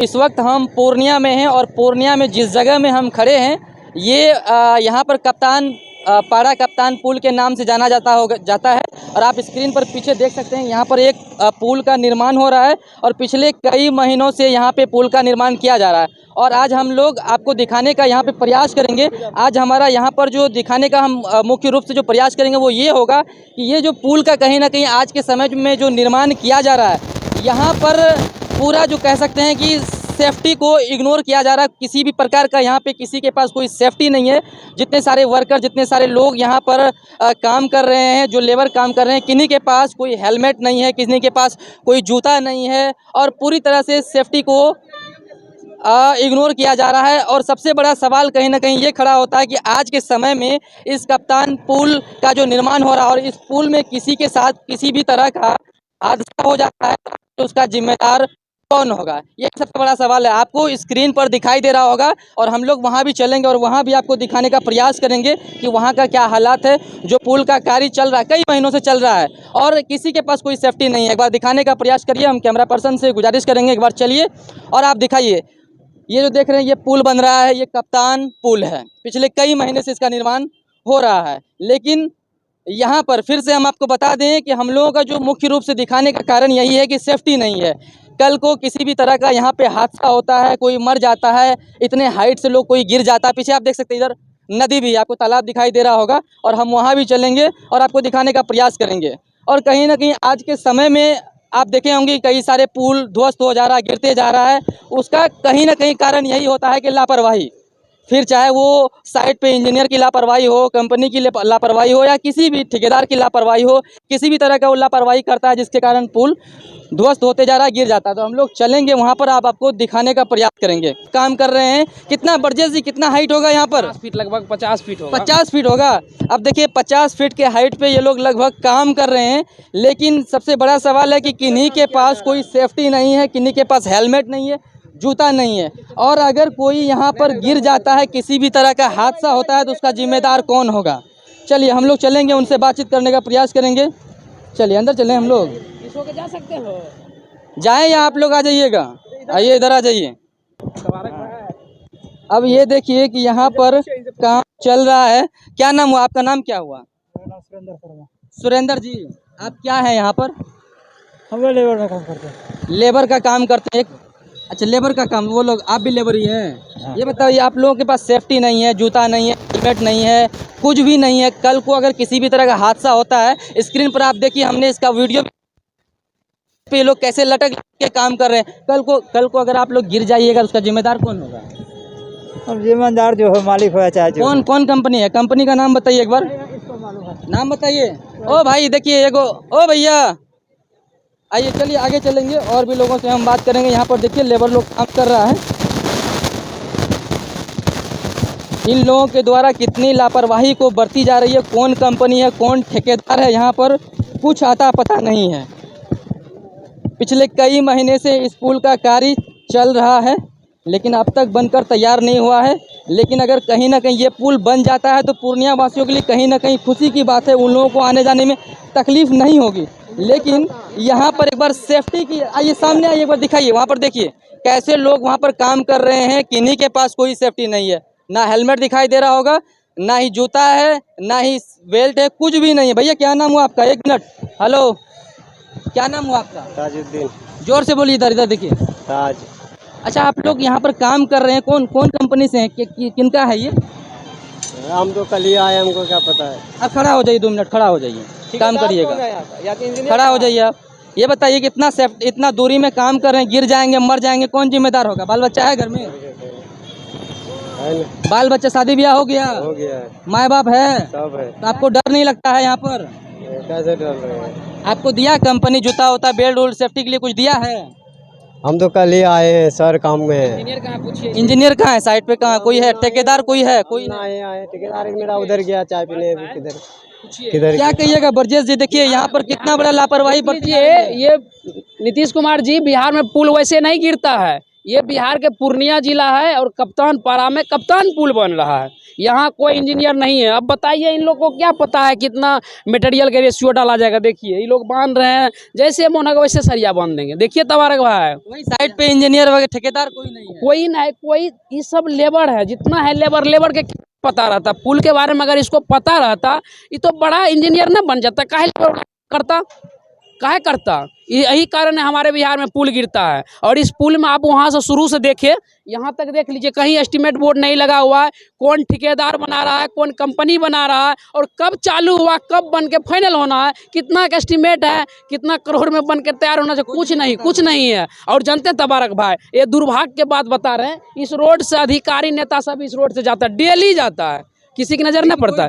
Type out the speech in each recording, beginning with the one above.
इस वक्त हम पूर्णिया में हैं और पूर्णिया में जिस जगह में हम खड़े हैं ये यहाँ पर कप्तान पाड़ा कप्तान पुल के नाम से जाना जाता है। और आप स्क्रीन पर पीछे देख सकते हैं यहाँ पर एक पुल का निर्माण हो रहा है और पिछले कई महीनों से यहाँ पे पुल का निर्माण किया जा रहा है। और आज हम लोग आपको दिखाने का यहाँ पे प्रयास करेंगे। आज हमारा यहाँ पर जो दिखाने का हम मुख्य रूप से जो प्रयास करेंगे वो ये होगा कि ये जो पुल का कहीं ना कहीं आज के समय में जो निर्माण किया जा रहा है यहाँ पर पूरा जो कह सकते हैं कि सेफ्टी को इग्नोर किया जा रहा है। किसी भी प्रकार का यहाँ पे किसी के पास कोई सेफ्टी नहीं है। जितने सारे वर्कर जितने सारे लोग यहाँ पर काम कर रहे हैं, जो लेबर काम कर रहे हैं, किन्हीं के पास कोई हेलमेट नहीं है, किसी के पास कोई जूता नहीं है और पूरी तरह से सेफ्टी को इग्नोर किया जा रहा है। और सबसे बड़ा सवाल कहीं ना कहीं ये खड़ा होता है कि आज के समय में इस कप्तान पुल का जो निर्माण हो रहा है और इस पुल में किसी के साथ किसी भी तरह का हादसा हो जाता है तो उसका जिम्मेदार कौन होगा, ये सबसे बड़ा सवाल है। आपको स्क्रीन पर दिखाई दे रहा होगा और हम लोग वहाँ भी चलेंगे और वहाँ भी आपको दिखाने का प्रयास करेंगे कि वहाँ का क्या हालात है। जो पुल का कार्य चल रहा है कई महीनों से चल रहा है और किसी के पास कोई सेफ्टी नहीं है। एक बार दिखाने का प्रयास करिए, हम कैमरा पर्सन से गुजारिश करेंगे एक बार चलिए और आप दिखाइए। ये जो देख रहे हैं ये पुल बन रहा है, ये कप्तान पुल है। पिछले कई महीने से इसका निर्माण हो रहा है, लेकिन यहाँ पर फिर से हम आपको बता दें कि हम लोगों का जो मुख्य रूप से दिखाने का कारण यही है कि सेफ्टी नहीं है। कल को किसी भी तरह का यहाँ पे हादसा होता है, कोई मर जाता है, इतने हाइट से लोग कोई गिर जाता है। पीछे आप देख सकते हैं इधर नदी भी, आपको तालाब दिखाई दे रहा होगा और हम वहाँ भी चलेंगे और आपको दिखाने का प्रयास करेंगे। और कहीं ना कहीं आज के समय में आप देखे होंगे कई सारे पुल ध्वस्त हो जा रहा है, गिरते जा रहा है। उसका कहीं ना कहीं कारण यही होता है कि लापरवाही, फिर चाहे वो साइट पे इंजीनियर की लापरवाही हो, कंपनी की लापरवाही हो या किसी भी ठेकेदार की लापरवाही हो, किसी भी तरह का वो लापरवाही करता है जिसके कारण पुल ध्वस्त होते जा रहा है, गिर जाता है। तो हम लोग चलेंगे वहाँ पर, आपको दिखाने का प्रयास करेंगे। काम कर रहे हैं। कितना बर्जेस जी, कितना हाइट होगा यहाँ पर? 50 फीट, लगभग 50 फीट होगा। 50 फीट होगा। अब देखिए 50 फीट के हाइट पे ये लोग लगभग काम कर रहे हैं, लेकिन सबसे बड़ा सवाल है कि किन्हीं के पास कोई सेफ्टी नहीं है, किन्हीं के पास हेलमेट नहीं है, जूता नहीं है। और अगर कोई यहाँ पर गिर जाता है, किसी भी तरह का हादसा होता है तो उसका जिम्मेदार कौन होगा? चलिए हम लोग चलेंगे, उनसे बातचीत करने का प्रयास करेंगे। चलिए अंदर चलें हम लोग। जा सकते हो, जाएं या आप लोग आ जाइएगा? आइए इधर आ जाइए। अब ये देखिए कि यहाँ पर काम चल रहा है। क्या नाम हुआ आपका? नाम क्या हुआ? सुरेंद्र शर्मा। सुरेंद्र जी, आप क्या है यहाँ पर? हम लोग लेबर का काम करते हैं। लेबर का काम करते हैं। अच्छा, लेबर का काम, वो लोग आप भी लेबर ही हैं? ये बताइए आप लोगों के पास सेफ्टी नहीं है, जूता नहीं है, हेलमेट नहीं है, कुछ भी नहीं है। कल को अगर किसी भी तरह का हादसा होता है, स्क्रीन पर आप देखिए, हमने इसका वीडियो पे लोग कैसे लटक के काम कर रहे हैं। कल को अगर आप लोग गिर जाइएगा उसका जिम्मेदार कौन होगा? अब जिम्मेदार जो है मालिक होया चाहे जो। कौन कंपनी है? कंपनी का नाम बताइए एक बार, नाम बताइए। ओ भाई देखिए एगो, ओ भैया आइए, चलिए आगे चलेंगे और भी लोगों से हम बात करेंगे। यहाँ पर देखिए लेबर लोग काम कर रहा है। इन लोगों के द्वारा कितनी लापरवाही को बरती जा रही है, कौन कंपनी है, कौन ठेकेदार है, यहाँ पर कुछ आता पता नहीं है। पिछले कई महीने से इस पुल का कार्य चल रहा है, लेकिन अब तक बनकर तैयार नहीं हुआ है। लेकिन अगर कहीं ना कहीं ये पुल बन जाता है तो पूर्णिया वासियों के लिए कहीं ना कहीं खुशी की बात है। उन लोगों को आने जाने में तकलीफ नहीं होगी। लेकिन यहाँ पर एक बार सेफ्टी की, आइए सामने आइए, एक बार दिखाइए। वहाँ पर देखिए कैसे लोग वहाँ पर काम कर रहे हैं, किन्हीं के पास कोई सेफ्टी नहीं है। ना हेलमेट दिखाई दे रहा होगा, ना ही जूता है, ना ही बेल्ट है, कुछ भी नहीं है। भैया क्या नाम हुआ आपका? एक मिनट, हेलो, क्या नाम हुआ आपका? ताजुद्दीन। जोर से बोलिए, इधर इधर देखिए। ताज। अच्छा, आप लोग यहाँ पर काम कर रहे हैं, कौन कौन कंपनी से हैं, किनका है ये? हम तो कल ही आए, हमको क्या पता है। आप खड़ा हो जाइए, 2 मिनट खड़ा हो जाइए, काम करिएगा, खड़ा हो जाइए आप। ये बताइए कि इतना दूरी में काम कर रहे हैं, गिर जाएंगे, मर जाएंगे, कौन जिम्मेदार होगा? बाल बच्चा है घर में? बाल बच्चा, शादी ब्याह हो गया? हो गया, माँ बाप है? सब है। तो आपको डर नहीं लगता है यहाँ पर? कैसे डर रहे हैं? आपको दिया कंपनी जूता होता, बेल्ट उल्ट सेफ्टी के लिए कुछ दिया है? हम तो कल ही आए हैं सर, काम में है। इंजीनियर कहाँ पूछिए। इंजीनियर कहाँ है? साइट पे कहाँ कोई है? ठेकेदार कोई है? कोई आए आए ठेकेदार मेरा उधर गया चाय पीने, किधर पूछिए। किधर। क्या कहिएगा बरजेश जी? देखिए यहाँ पर कितना बड़ा लापरवाही बरती ये नीतीश कुमार जी, बिहार में पुल वैसे नहीं गिरता है, ये बिहार के पूर्णिया जिला है और कप्तान पारा में कप्तान पुल बन रहा है। यहाँ कोई इंजीनियर नहीं है। अब बताइए इन लोगों को क्या पता है कितना मटेरियल का रेशियो डाला जाएगा। देखिए ये लोग बांध रहे हैं, जैसे मन होगा वैसे सरिया बांध देंगे। देखिए तबारक भाई, वही साइड पे इंजीनियर वगैरह ठेकेदार कोई नहीं है। कोई नहीं, कोई ये सब लेबर है, जितना है लेबर के पता रहता। पुल के बारे में अगर इसको पता रहता ये तो बड़ा इंजीनियर ना बन जाता। काहे करता। यही कारण है हमारे बिहार में पुल गिरता है। और इस पुल में आप वहाँ से शुरू से देखिए यहाँ तक देख लीजिए, कहीं एस्टीमेट बोर्ड नहीं लगा हुआ है। कौन ठेकेदार बना रहा है, कौन कंपनी बना रहा है, और कब चालू हुआ, कब बन के फाइनल होना है, कितना का एस्टीमेट है, कितना करोड़ में बन के तैयार होना चाहिए, कुछ नहीं है। और जानते तबारक भाई, ये दुर्भाग्य के बात बता रहे हैं, इस रोड से अधिकारी नेता सब इस रोड से जाता है, डेली जाता है, किसी की नजर न पड़ता है।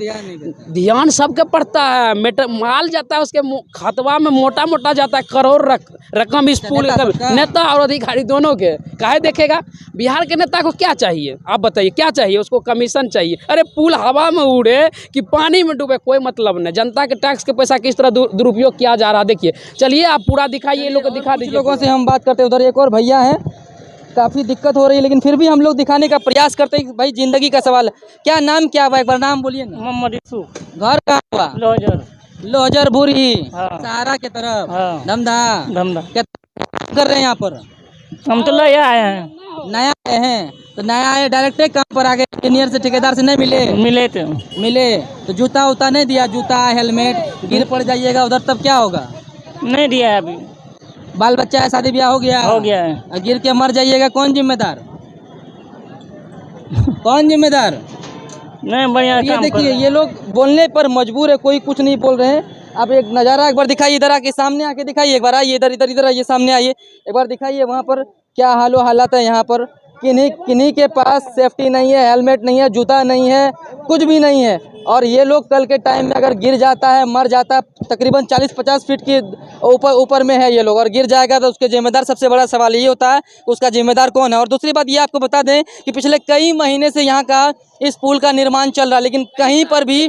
ध्यान सबके पड़ता है। माल जाता है उसके खतवा में, मोटा मोटा जाता है, करोड़ रकम इस पुल का नेता और अधिकारी दोनों के। काहे देखेगा बिहार के नेता को क्या चाहिए, आप बताइए क्या चाहिए उसको? कमीशन चाहिए। अरे पुल हवा में उड़े कि पानी में डूबे कोई मतलब नहीं। जनता के टैक्स के पैसा किस तरह दुरुपयोग किया जा रहा है देखिए। चलिए आप पूरा दिखाइए, लोग को दिखा दीजिए। लोगों से हम बात करते हैं, उधर एक और भैया हैं, काफ़ी दिक्कत हो रही है लेकिन फिर भी हम लोग दिखाने का प्रयास करते हैं। भाई जिंदगी का सवाल है। क्या नाम क्या हुआ, एक बार नाम बोलिए ना। मोहम्मद यूसुफ, घर कहाँ हुआ? लोहजरपुरी, हाँ। सहारा के तरफ, हाँ। धमधा। क्या कर रहे हैं यहाँ पर? हम तो ले आए हैं। नया आए हैं तो नया आए, डायरेक्ट काम पर आ गए, इंजीनियर से ठेकेदार से नहीं मिले तो जूता उता नहीं दिया, जूता हेलमेट, गिर पड़ जाइएगा उधर तब क्या होगा? नहीं दिया है अभी। बाल बच्चा है, शादी ब्याह हो गया है। और गिर के मर जाइएगा, कौन जिम्मेदार? कौन जिम्मेदार? नहीं बढ़िया ये काम देखिए ये लोग बोलने पर मजबूर है, कोई कुछ नहीं बोल रहे हैं। अब एक नज़ारा एक बार दिखाइए, इधर आके सामने आके दिखाइए, एक बार आइए इधर आइए, सामने आइए, एक बार दिखाइए वहाँ पर क्या हालात है। यहाँ पर किन्हीं के पास सेफ्टी नहीं है, हेलमेट नहीं है, जूता नहीं है, कुछ भी नहीं है। और ये लोग कल के टाइम में अगर गिर जाता है, मर जाता है, तकरीबन 40-50 फीट के ऊपर में है ये लोग, और गिर जाएगा तो उसके जिम्मेदार, सबसे बड़ा सवाल ये होता है उसका जिम्मेदार कौन है। और दूसरी बात ये आपको बता दें कि पिछले कई महीने से यहाँ का इस पुल का निर्माण चल रहा है, लेकिन कहीं पर भी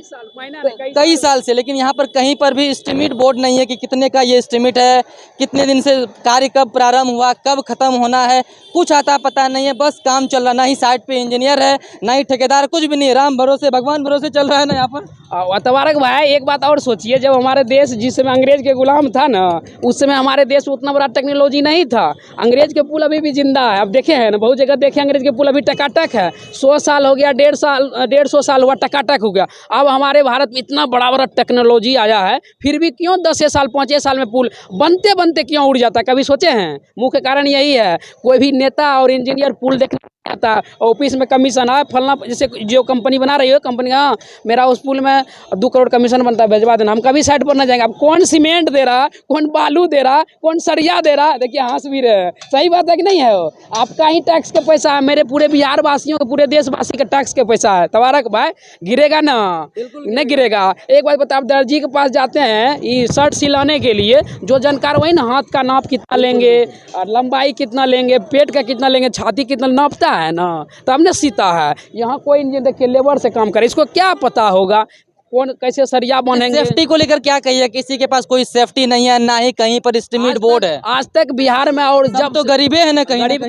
कई साल से, लेकिन यहाँ पर कहीं पर भी एस्टीमेट बोर्ड नहीं है कि कितने का ये एस्टीमेट है, कितने दिन से कार्य कब प्रारंभ हुआ, कब खत्म होना है, कुछ आता पता नहीं है। बस काम चल रहा, ना ही साइड पे इंजीनियर है, ना ही ठेकेदार, कुछ भी नहीं। राम भरोसे भगवान भरोसे चल रहा है ना यहाँ पर। तबारक भाई एक बात और सोचिए, जब हमारे देश जिस समय अंग्रेज के गुलाम था ना, उस समय हमारे देश में उतना बड़ा टेक्नोलॉजी नहीं था। अंग्रेज के पुल अभी भी जिंदा है। अब देखे हैं ना, बहुत जगह देखे अंग्रेज के पुल अभी टकाटक है। 100 साल हो गया, 150 साल हुआ, टकाटक हो गया। अब हमारे भारत में इतना बड़ा बड़ा टेक्नोलॉजी आया है, फिर भी क्यों 10 साल 5 साल में पुल बनते बनते क्यों उड़ जाता है? कभी सोचे हैं? मुख्य कारण यही है, कोई भी नेता और इंजीनियर पुल देखने आता, ऑफिस में कमीशन है फलना, जैसे जो कंपनी बना रही हो कंपनी, हाँ मेरा उस पुल में 2 करोड़ कमीशन बनता है, भेजवा देना। हम कभी साइड पर ना जाएंगे। अब कौन सीमेंट दे रहा, कौन बालू दे रहा, कौन सरिया दे रहा, देखिए हंस भी रहे। सही बात है कि नहीं है? वो आपका ही टैक्स का पैसा है, मेरे पूरे बिहार वासियों का, पूरे देशवासी का टैक्स का पैसा है। तबारक भाई गिरेगा ना? नहीं गिरेगा। एक बात बता, आप दर्जी के पास जाते हैं ये शर्ट सिलाने के लिए, जो जानकार वही ना हाथ का नाप कितना लेंगे, लंबाई कितना लेंगे, पेट का कितना लेंगे, छाती कितना नापता है ना, तब न सीता है। यहाँ कोई इंजीनियर देखिए लेबर से काम करे, इसको क्या पता होगा कौन कैसे सरिया बनेंगे। सेफ्टी को लेकर क्या कहिए? किसी के पास कोई सेफ्टी नहीं है, ना ही कहीं पर एस्टीमेट बोर्ड है आज तक बिहार में। और जब तो गरीबे है ना, कहीं गरीब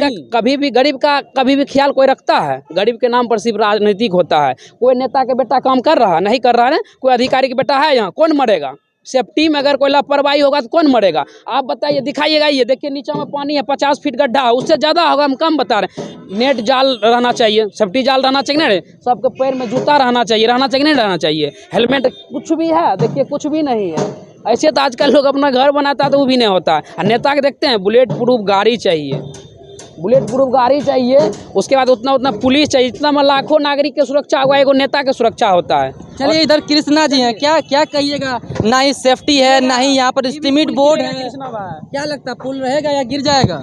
का कभी भी ख्याल कोई रखता है? गरीब के नाम पर सिर्फ राजनीतिक होता है। कोई नेता के बेटा काम कर रहा नहीं कर रहा है, कोई अधिकारी के बेटा है यहाँ, कौन मरेगा? सेफ्टी में अगर कोई लापरवाही होगा तो कौन मरेगा? आप बताइए, दिखाइएगा। ये देखिए नीचे में पानी है, 50 फीट गड्ढा है, उससे ज़्यादा होगा, हम कम बता रहे हैं। नेट जाल रहना चाहिए, सेफ्टी जाल रहना चाहिए ना, सबके पैर में जूता रहना चाहिए नहीं रहना चाहिए, हेलमेट, कुछ भी है? देखिए कुछ भी नहीं है। ऐसे तो आजकल लोग अपना घर बनाता है तो वो भी नहीं होता है। नेता के देखते हैं बुलेट प्रूफ गाड़ी चाहिए, बुलेट प्रूफ गाड़ी चाहिए, उसके बाद उतना पुलिस चाहिए। इतना में लाखों नागरिक की सुरक्षा हुआ, एगो नेता की सुरक्षा होता है। चलिए इधर कृष्णा जी हैं, क्या कहिएगा? ना ही सेफ्टी है, ना ही यहाँ पर एस्टीमेट बोर्ड है। क्या लगता है पुल रहेगा या गिर जाएगा?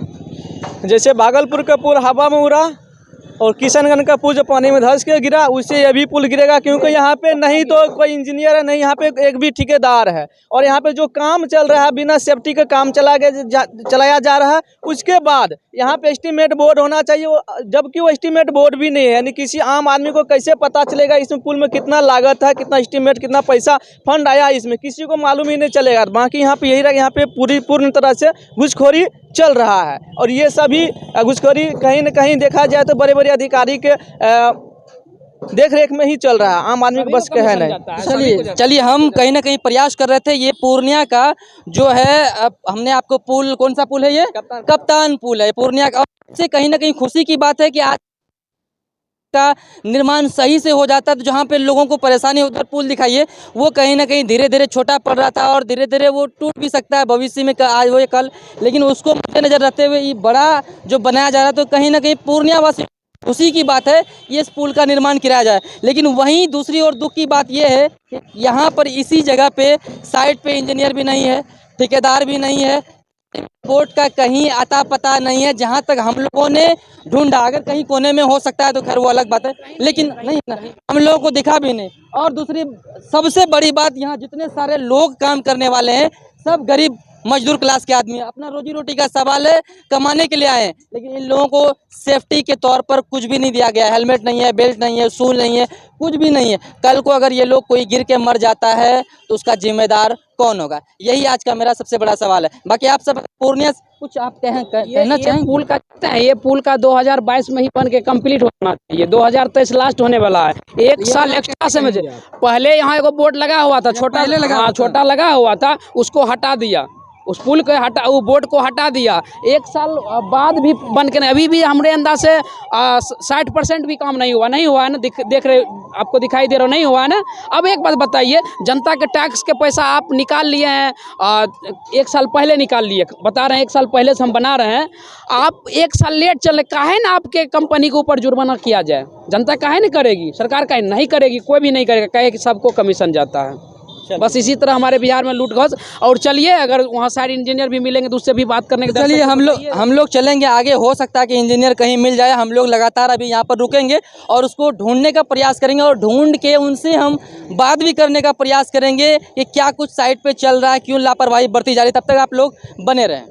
जैसे भागलपुर का पुल हवा में उड़ा, और किशनगंज का पुल जो पानी में धंस के गिरा, उससे ये भी पुल गिरेगा, क्योंकि यहाँ पे नहीं तो कोई इंजीनियर है, नहीं यहाँ पे एक भी ठेकेदार है। और यहाँ पे जो काम चल रहा है बिना सेफ्टी के काम चलाया जा रहा है। उसके बाद यहाँ पे एस्टीमेट बोर्ड होना चाहिए, जबकि वो एस्टीमेट बोर्ड भी नहीं है। यानी किसी आम आदमी को कैसे पता चलेगा इसमें पुल में कितना लागत है, कितना एस्टीमेट, कितना पैसा फंड आया, इसमें किसी को मालूम ही नहीं चलेगा। बाकी यहाँ पे यही रहा, यहाँ पे पूर्ण तरह से घुसखोरी चल रहा है। और ये सभी घुसखोरी कहीं न कहीं देखा जाए तो बड़े बड़े अधिकारी के देख रेख में ही चल रहा है, आम आदमी को बस के है नहीं। चलिए हम कहीं ना कहीं प्रयास कर रहे थे। ये पूर्णिया का जो है, अब हमने आपको पुल, कौन सा पुल है ये? कप्तान पुल है पूर्णिया का। से कहीं ना कहीं खुशी की बात है कि आज का निर्माण सही से हो जाता है, तो जहाँ पे लोगों को परेशानी उधर पुल दिखाइए, वो कहीं ना कहीं धीरे धीरे छोटा पड़ रहा था और धीरे धीरे वो टूट भी सकता है भविष्य में, आज हो या कल। लेकिन उसको मद्देनजर रखते हुए ये बड़ा जो बनाया जा रहा है, तो कहीं ना कहीं पूर्णिया वासी खुशी की बात है ये इस पुल का निर्माण किया जाए। लेकिन वहीं दूसरी ओर दुख की बात यह है कि यहाँ पर इसी जगह पे साइड पे इंजीनियर भी नहीं है, ठेकेदार भी नहीं है, बोर्ड का कहीं आता पता नहीं है। जहाँ तक हम लोगों ने ढूंढा, अगर कहीं कोने में हो सकता है तो खैर वो अलग बात है, लेकिन नहीं ना, हम लोगों को दिखा भी नहीं। और दूसरी सबसे बड़ी बात, यहाँ जितने सारे लोग काम करने वाले हैं सब गरीब मजदूर क्लास के आदमी, अपना रोजी रोटी का सवाल है, कमाने के लिए आए हैं। लेकिन इन लोगों को सेफ्टी के तौर पर कुछ भी नहीं दिया गया, हेलमेट नहीं है, बेल्ट नहीं है, शूज नहीं है, कुछ भी नहीं है। कल को अगर ये लोग कोई गिर के मर जाता है तो उसका जिम्मेदार कौन होगा? यही आज का मेरा सबसे बड़ा सवाल है। बाकी आप सब पूर्णिया कुछ आप कहना चाहेंगे? पुल का ये पुल का 2022 में ही बन के कंप्लीट होना चाहिए, 2023 लास्ट होने वाला है। एक साल एक्स्ट्रा समय पहले यहाँ एगो बोर्ड लगा हुआ था, छोटा लगा हुआ था, उसको हटा दिया, उस पुल को हटा, वो बोर्ड को हटा दिया। एक साल बाद भी बन के नहीं, अभी भी हमारे अंदाज से 60% भी काम नहीं हुआ है ना। देख रहे, आपको दिखाई दे रहा, नहीं हुआ है ना। अब एक बात बताइए, जनता के टैक्स के पैसा आप निकाल लिए हैं, एक साल पहले निकाल लिए, बता रहे हैं एक साल पहले से हम बना रहे हैं, आप एक साल लेट चले, काहे ना आपके कंपनी के ऊपर जुर्माना किया जाए? जनता काहे नहीं करेगी, सरकार काहे नहीं करेगी, कोई भी नहीं करेगा, कहे कि सबको कमीशन जाता है। बस इसी तरह हमारे बिहार में लूट घस। और चलिए, अगर वहाँ सारे इंजीनियर भी मिलेंगे तो उससे भी बात करने के, चलिए हम लोग चलेंगे आगे। हो सकता है कि इंजीनियर कहीं मिल जाए। हम लोग लगातार अभी यहाँ पर रुकेंगे और उसको ढूंढने का प्रयास करेंगे, और ढूंढ के उनसे हम बात भी करने का प्रयास करेंगे कि क्या कुछ साइड पे चल रहा है, क्यों लापरवाही बरती जा रही है। तब तक आप लोग बने रहें।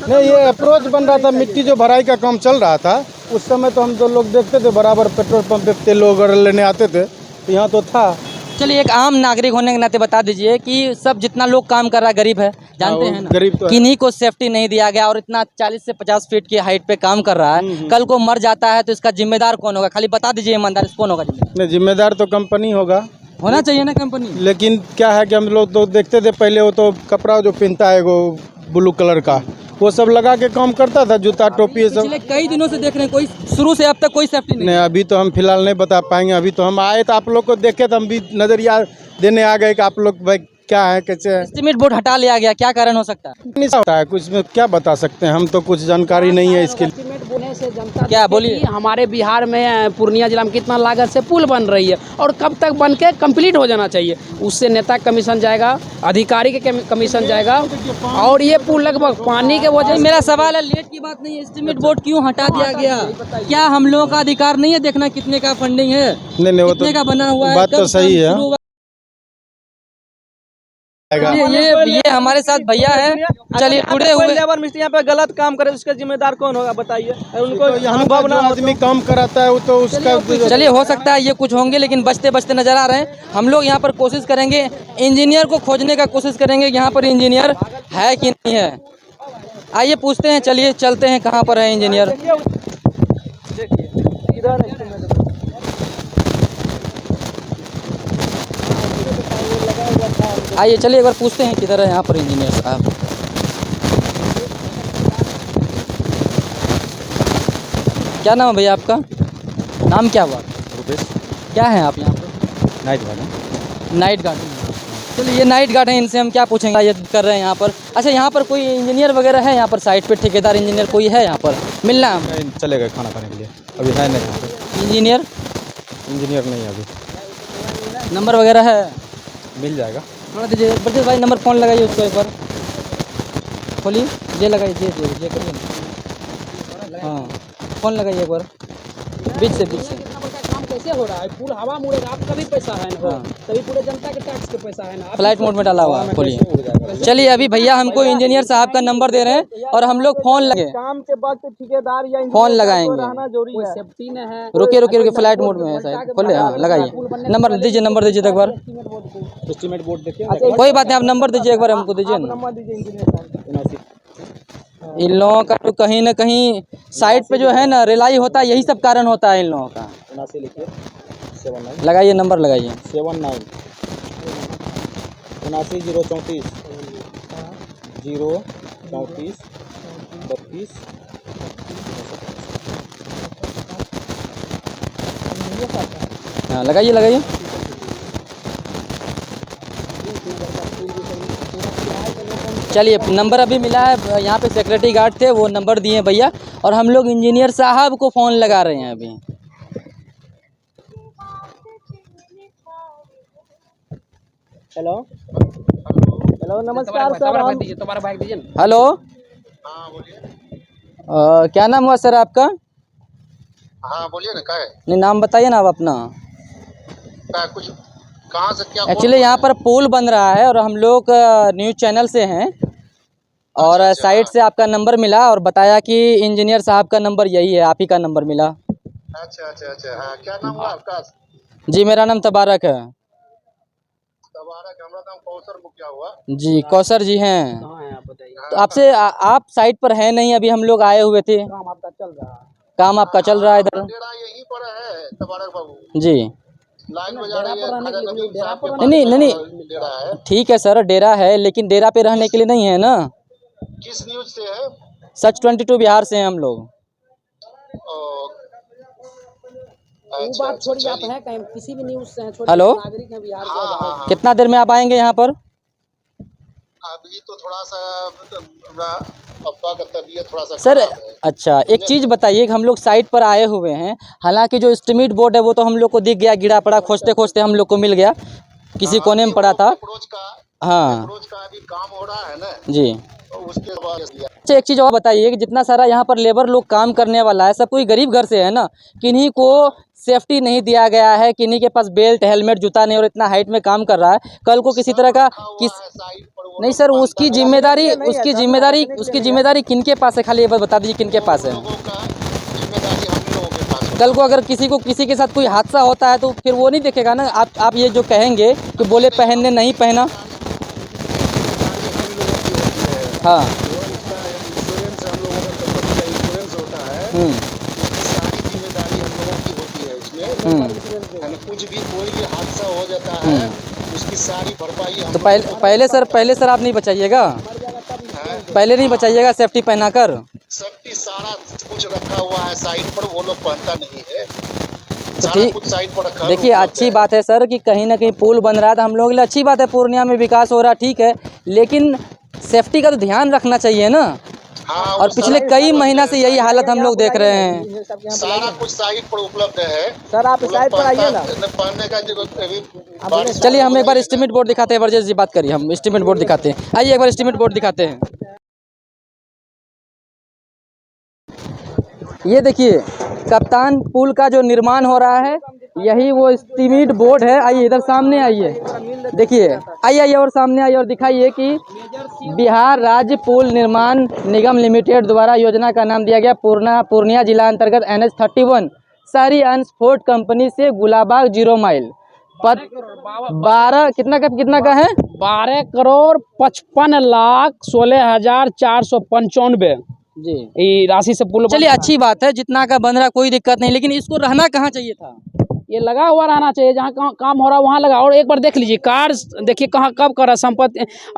नहीं, ये अप्रोच बन रहा था, मिट्टी जो भराई का काम चल रहा था, उस समय तो हम तो लोग देखते थे, बराबर पेट्रोल पंप पे तेल वगैरह लेने आते थे, तो यहाँ तो था। चलिए, एक आम नागरिक होने के नाते बता दीजिए कि सब जितना लोग काम कर रहा है गरीब है, जानते हैं ना, गरीब तो किन्हीं को सेफ्टी नहीं दिया गया, और इतना 40 से 50 फीट की हाइट पे काम कर रहा है। कल को मर जाता है तो इसका जिम्मेदार कौन होगा? खाली बता दीजिए ईमानदार, कौन होगा जिम्मेदार? जिम्मेदार तो कंपनी होगा, होना चाहिए ना कंपनी। लेकिन क्या है कि हम लोग तो देखते थे पहले, वो तो कपड़ा जो पहनता है वो ब्लू कलर का, वो सब लगा के काम करता था, जूता टोपी ये सब। पिछले कई दिनों से देख रहे हैं, कोई शुरू से अब तक कोई सेफ्टी नहीं। अभी तो हम फिलहाल नहीं बता पाएंगे। अभी तो हम आए तो आप लोग को देखे तो हम भी नजरिया देने आ गए कि आप लोग भाई क्या है, कैसे है। एस्टीमेट बोर्ड हटा लिया गया, क्या कारण हो सकता है? नहीं होता है कुछ में, क्या बता सकते हैं, हम तो कुछ जानकारी नहीं है इसके लिए। क्या बोलिए, हमारे बिहार में पूर्णिया जिला में कितना लागत से पुल बन रही है, और कब तक बन के कंप्लीट हो जाना चाहिए? उससे नेता कमीशन जाएगा, अधिकारी के कमीशन जाएगा, और ये पुल लगभग पानी के वजह। मेरा सवाल है, लेट की बात नहीं है, एस्टीमेट बोर्ड क्यों हटा दिया गया? क्या हम लोगों का अधिकार नहीं है देखना कितने का फंडिंग है, नहीं वो कितने का बना हुआ है? बात तो सही है। ये हमारे साथ भैया है, चलिए जुड़े हुए। लेबर मिस्त्री यहाँ पे गलत काम करे, उसका जिम्मेदार कौन होगा बताइए? उनको अनुभव ना, आदमी काम कराता है वो तो उसका। चलिए, हो सकता है ये कुछ होंगे, लेकिन बचते बचते नजर आ रहे हैं। हम लोग यहाँ पर कोशिश करेंगे, इंजीनियर को खोजने का कोशिश करेंगे, यहाँ पर इंजीनियर है कि नहीं है। आइए पूछते हैं, चलिए चलते हैं, कहाँ पर है इंजीनियर। आइए चलिए एक बार पूछते हैं किधर है यहाँ पर इंजीनियर साहब। क्या नाम है भैया आपका? नाम क्या हुआ? रुपेश। क्या है आप यहाँ पर? Night guard. Night guard. चलिए, ये नाइट गार्ड है, इनसे हम क्या पूछेंगे, ये कर रहे हैं यहाँ पर। अच्छा, यहाँ पर कोई इंजीनियर वगैरह है यहाँ पर साइट पे? ठेकेदार इंजीनियर कोई है यहाँ पर? मिलना है? चलेगा खाना खाने के लिए, अभी है नहीं यहाँ पे इंजीनियर नहीं है अभी। नंबर वगैरह है? मिल जाएगा। थोड़ा दीजिए ब्रजेश भाई, नंबर फ़ोन लगाइए उसको एक बार, खोलिए, ये लगाइए, ये करिए। हाँ फोन लगाइए एक बार बीच से इतना बड़का काम कैसे हो रहा है? पुल हवा मुड़ेगा, आपका भी पैसा है ना, तभी पूरे जनता के टैक्स के पैसा है ना। आप फ्लाइट मोड में डाला हुआ है, खोलिए। चलिए अभी भैया हमको इंजीनियर साहब का नंबर दे रहे हैं और हम लोग फोन लगे काम के वक्त ठेकेदार या फोन लगाएंगे। रहना जरूरी है। सेफ्टी में है। रुकिए फ्लाइट मोड में है शायद, खोले। हाँ लगाइए, नंबर दीजिए एक बार। एस्टीमेट बोर्ड देखिए। कोई बात नहीं, आप नंबर दीजिए एक बार, हमको दीजिए ना। नंबर दीजिए इंजीनियर साहब। इन लोगों का तो कहीं ना कहीं साइड पे जो है ना रिलाई होता है, यही सब कारण होता है इन लोगों का। 79 लिखिए 79 लगाइए, नंबर लगाइए। 79 79 034 034 32। हाँ लगाइए। चलिए नंबर अभी मिला है, यहाँ पे सिक्योरिटी गार्ड थे, वो नंबर दिए भैया, और हम लोग इंजीनियर साहब को फ़ोन लगा रहे हैं अभी। हेलो नमस्कार सर। हम तुम्हारा बाइक दीजिए ना। हेलो, क्या नाम हुआ सर आपका? हाँ बोलिए ना, क्या है? नहीं नाम बताइए ना आप अपना। क्या कुछ कहाँ से क्या? एक्चुअली यहाँ पर पुल बन रहा है और हम लोग न्यूज़ चैनल से हैं, और साइट से आपका नंबर मिला और बताया कि इंजीनियर साहब का नंबर यही है, आप ही का नंबर मिला। अच्छा। हाँ, क्या नाम हुआ आपका? जी मेरा नाम तबारक है। तबारक, हमारा नाम कौसर मुखिया हुआ। जी कौसर जी हैं। कहाँ है आप बताइए? तो आपसे आप साइट पर हैं नहीं, अभी हम लोग आए हुए थे। काम आपका चल रहा है? काम आपका चल रहा है इधर? डेरा यहीं पर है तबारक बाबू। जी लाइन बजा रही है, खाजा नबी साहब के पास नहीं डेरा है। ठीक है सर, डेरा है, लेकिन डेरा पे रहने के लिए नहीं है ना। किस न्यूज से है? सच 22 बिहार से हैं हम लोग। ओ, वो बात छोड़िए, आप हैं कहीं किसी भी न्यूज़ से हैं? छोड़िए, हेलो, नागरिक हैं बिहार के। हाँ। कितना देर में आप आएंगे यहाँ पर? अभी तो थोड़ा सा पप्पा का तबीयत थोड़ा सा सर खराब है। अच्छा एक चीज़ बताइए कि हम लोग साइट पर आए हुए हैं, हालांकि जो एस्टीमेट बोर्ड है वो तो हम लोग को दिख गया, गिरा पड़ा, खोजते हम लोग को मिल गया, किसी कोने में पड़ा था। अप्रोच का हाँ अभी काम हो रहा है ना, जी। तो उसके बाद अच्छा एक चीज़ और बताइए कि जितना सारा यहाँ पर लेबर लोग काम करने वाला है, सब कोई गरीब घर से है ना, किन्हीं को सेफ्टी नहीं दिया गया है, किन्हीं के पास बेल्ट हेलमेट जूता नहीं, और इतना हाइट में काम कर रहा है, कल को किसी तरह का नहीं सर, उसकी जिम्मेदारी किनके पास है? खाली ये बात बता दीजिए किनके पास है? जिम्मेदारी हम लोगों के पास है। कल को अगर किसी के साथ कोई हादसा होता है तो फिर वो नहीं देखेगा ना। आप ये जो कहेंगे कि बोले पहनने नहीं पहना। हाँ इंश्योरेंस हम लोगों का इंश्योरेंस होता है, सारी जिम्मेदारी हम लोगों की होती है इसमें। कुछ भी कोई भी हादसा हो जाता है, उसकी सारी भरपाई हम तो पहले सर आप नहीं बचाइएगा, पहले नहीं बचाइएगा सेफ्टी पहना कर। सेफ्टी सारा कुछ रखा हुआ है साइड पर, वो लोग पहनता नहीं है, तो सारा ठीक, कुछ साइड पर रखा। देखिए अच्छी बात है सर कि कहीं ना कहीं पुल बन रहा है, तो हम लोग के लिए अच्छी बात है, पूर्णिया में विकास हो रहा है, ठीक है, लेकिन सेफ्टी का तो ध्यान रखना चाहिए ना। हाँ, और पिछले कई महीना से यही हालत हम लोग देख रहे हैं। सारा कुछ साइड पर उपलब्ध है सर, आप साइड पर आइए ना। पहनने का जो चलिए हम एक बार एस्टीमेट बोर्ड दिखाते हैं, वर्जेश जी बात करिए, हम एस्टीमेट बोर्ड दिखाते हैं। आइए एक बार एस्टीमेट बोर्ड दिखाते हैं। ये देखिए कप्तान पुल का जो निर्माण हो रहा है, यही वो एस्टीमेट बोर्ड है। आइए इधर सामने आइए, देखिए आइए और सामने आइए और दिखाइए कि बिहार राज्य पुल निर्माण निगम लिमिटेड द्वारा योजना का नाम दिया गया पूर्णिया जिला अंतर्गत NH31 शहरी अनस्फोट कंपनी से गुलाबाग 0 माइल पद 12 कितना का है? 12 करोड़ 55 लाख 16,495 जी ये राशि से पुल। चलिए अच्छी बात है, जितना का बन रहा कोई दिक्कत नहीं, लेकिन इसको रहना कहाँ चाहिए था? ये लगा हुआ रहना चाहिए, जहाँ काम हो रहा है वहाँ लगा। और एक बार देख लीजिए कार्य, देखिए कहाँ कब कर रहा,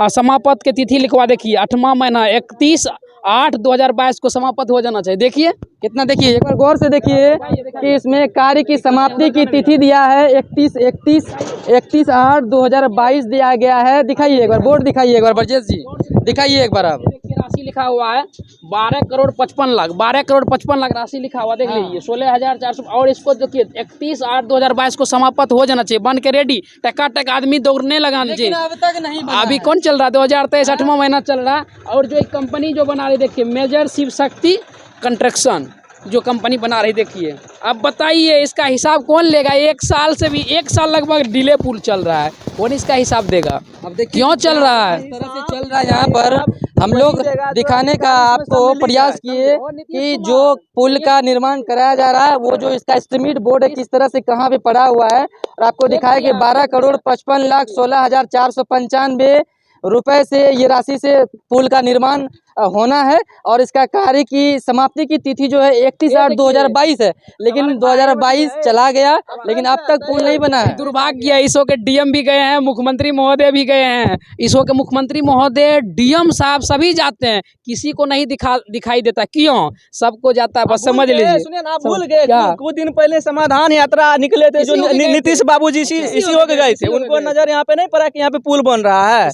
समाप्त की तिथि लिखवा देखिए, 8वां महीना 31/8/2022 को समाप्त हो जाना चाहिए। देखिए कितना, देखिए एक बार गौर से देखिए कि इसमें कार्य की समाप्ति की तिथि दिया है 31/8/2022 दिया गया है। दिखाइए एक बार बोर्ड, दिखाइए एक बार वर्जेश जी, दिखाइए एक बार आप। राशि लिखा हुआ है 12 करोड़ 55 लाख, 12 करोड़ 55 लाख राशि लिखा हुआ देख लीजिए, 16,400। और इसको देखिए 31/8/2022 को समाप्त हो जाना चाहिए, बन के रेडी, टका आदमी दौड़ने लगा चाहिए। अब तक नहीं बना अभी कौन चल रहा है? 2023 8वां महीना चल रहा है। और जो एक कंपनी जो बना रही, देखिए मेजर शिव शक्ति कंस्ट्रक्शन, जो कंपनी बना रही देखिए। अब बताइए इसका हिसाब कौन लेगा? 1 साल से भी 1 साल लगभग डिले पुल चल रहा है, कौन इसका हिसाब देगा? अब देखिए क्यों चल रहा है? इस तरह से चल रहा है यहाँ पर। हम लोग दिखाने का आपको प्रयास किए कि जो पुल का निर्माण कराया जा रहा है वो जो इसका एस्टिमेट बोर्ड है किस तरह से कहाँ पे पड़ा हुआ है, और आपको दिखाया कि 12,55,16,495 रुपए से ये राशि से पुल का निर्माण होना है, और इसका कार्य की समाप्ति की तिथि जो है 31/8/2022 है, लेकिन 2022 चला गया लेकिन अब तक पुल नहीं बना है। दुर्भाग्य है, इसो के डीएम भी गए हैं, मुख्यमंत्री महोदय भी गए हैं। इसो के मुख्यमंत्री महोदय, डीएम साहब सभी जाते हैं, किसी को नहीं दिखाई देता। क्यों? सबको जाता है, बस समझ लीजिए। सुनिए ना, आप भूल गए क्या? कुछ दिन पहले समाधान यात्रा निकले थे जो नीतीश बाबूजी इसी हो गए थे, उनको नजर यहाँ पे नहीं पड़ा कि यहाँ पे पुल बन रहा है।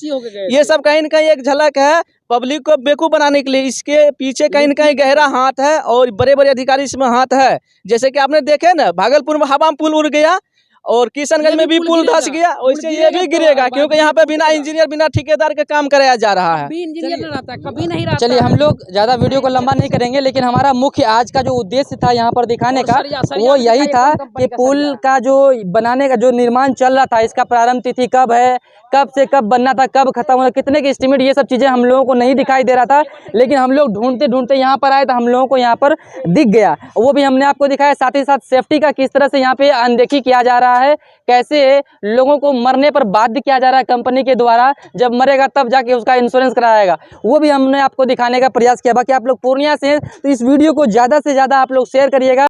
ये सब कहीं न कहीं एक झलक है पब्लिक को बेवकूफ बनाने के लिए। इसके पीछे कहीं न कहीं गहरा हाथ है और बड़े बड़े अधिकारी इसमें हाथ है। जैसे कि आपने देखे ना, भागलपुर में हवा में पुल उड़ गया और किशनगंज में भी पुल धंस गया, वैसे ये भी गिरेगा क्योंकि यहाँ पे बिना इंजीनियर बिना ठेकेदार के काम कराया जा रहा है। कभी इंजीनियर नहीं रहता, कभी नहीं रहता। चलिए हम लोग ज़्यादा वीडियो को लंबा नहीं करेंगे, लेकिन हमारा मुख्य आज का जो उद्देश्य था यहाँ पर दिखाने का वो यही था कि पुल का जो बनाने का जो निर्माण चल रहा था, इसका प्रारंभ तिथि कब है, कब से कब बनना था, कब खत्म होना, कितने के एस्टिमेट, ये सब चीज़ें हम लोगों को नहीं दिखाई दे रहा था, लेकिन हम लोग ढूंढते ढूंढते यहाँ पर आए तो हम लोगों को यहाँ पर दिख गया, वो भी हमने आपको दिखाया। साथ ही साथ सेफ्टी का किस तरह से यहाँ पे अनदेखी किया जा रहा है, कैसे लोगों को मरने पर बाध्य किया जा रहा है कंपनी के द्वारा, जब मरेगा तब जाके उसका इंश्योरेंस कराएगा, वो भी हमने आपको दिखाने का प्रयास किया। बाकी आप लोग पूर्णिया से हैं तो इस वीडियो को ज़्यादा से ज़्यादा आप लोग शेयर करिएगा।